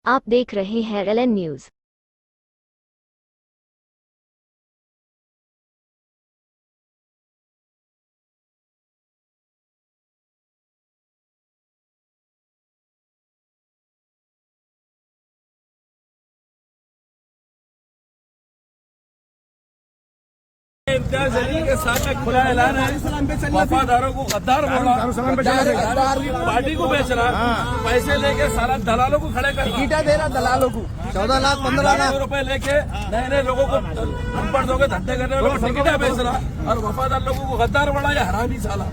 आप देख रहे हैं LN न्यूज़। इम्तियाज जलील के साथ एक खुला ऐलान है, वफादारों को गद्दार बोला, पार्टी को बेच रहा, पैसे लेके सारा दलालों को खड़े कर, टिकटा दे रहा दलालों को 14 लाख 15 लाख रुपए लेके नए नए लोगों को अनपढ़ लोगों धंधे करने वालों को टिकटा बेच रहा और वफादार लोगों को गद्दार बना या हरामी साला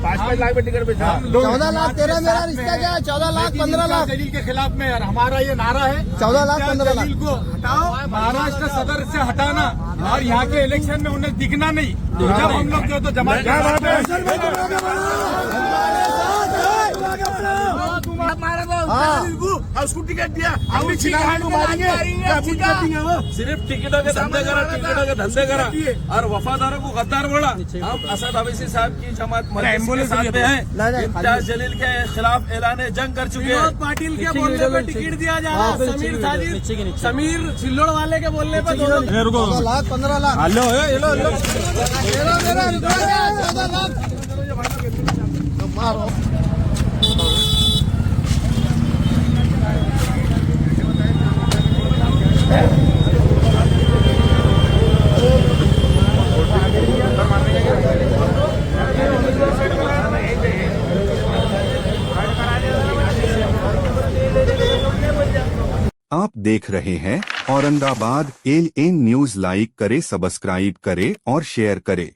5-5 लाख में टिकट बेच रहा। 14 लाख तेरा मेरा रिश्ता क्या है? 14 लाख 15 लाख जलील के खिलाफ में यार हमारा ये नारा है, 14 लाख 15 लाख जलील को हटाओ, महाराष्ट्र सदर से हटाना और यहाँ के इलेक्शन में उन्हें दिखना नहीं। जब हम लोग जो तो जमा उसको टिकट दिया, हमने सिर्फ टिकटों के धंधे करा, टिकटों के धंधे करा और वफादारों को गद्दार बोला। हम असद अवैसी साहब की जमात के साथ में है, इम्तियाज जलील के खिलाफ ऐलान जंग कर चुके हैं। पाटिल के बोलने पे टिकट दिया जा रहा है, समीर सिल्लोड़ वाले के बोलने पे 14 लाख 15 लाख मारो। आप देख रहे हैं औरंगाबाद LN न्यूज़। लाइक करे, सब्सक्राइब करे और शेयर करे।